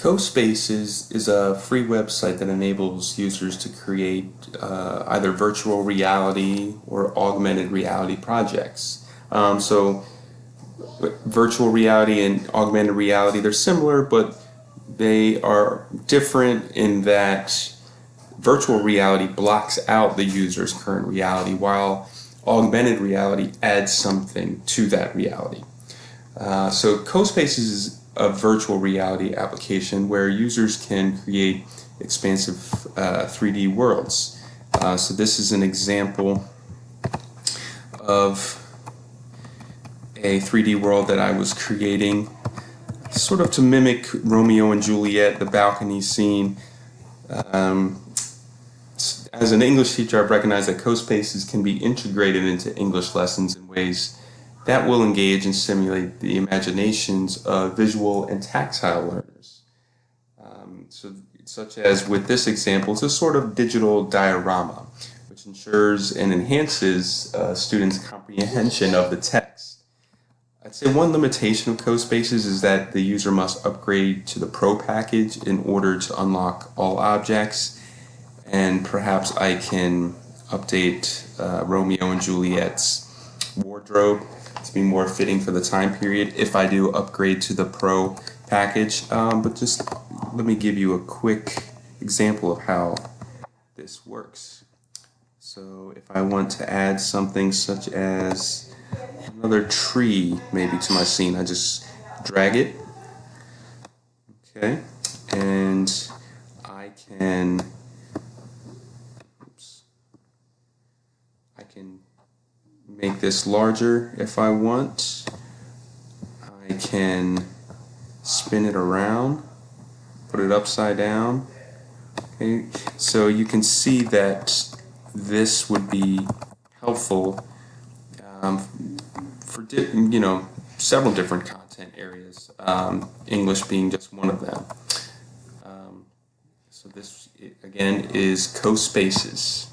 CoSpaces is a free website that enables users to create either virtual reality or augmented reality projects. Virtual reality and augmented reality, they're similar, but they are different in that virtual reality blocks out the user's current reality, while augmented reality adds something to that reality. So CoSpaces is a virtual reality application where users can create expansive 3D worlds. So this is an example of a 3D world that I was creating, sort of to mimic Romeo and Juliet, the balcony scene. As an English teacher, I've recognized that CoSpaces can be integrated into English lessons in ways that will engage and stimulate the imaginations of visual and tactile learners. Such as with this example, it's a sort of digital diorama, which ensures and enhances students' comprehension of the text. I'd say one limitation of CoSpaces is that the user must upgrade to the Pro package in order to unlock all objects, and perhaps I can update Romeo and Juliet's wardrobe to be more fitting for the time period if I do upgrade to the Pro package. But just let me give you a quick example of how this works. So if I want to add something such as another tree maybe to my scene, I just drag it, okay, and I can make this larger if I want. I can spin it around, put it upside down. Okay, so you can see that this would be helpful for several different content areas, English being just one of them. So this again is CoSpaces.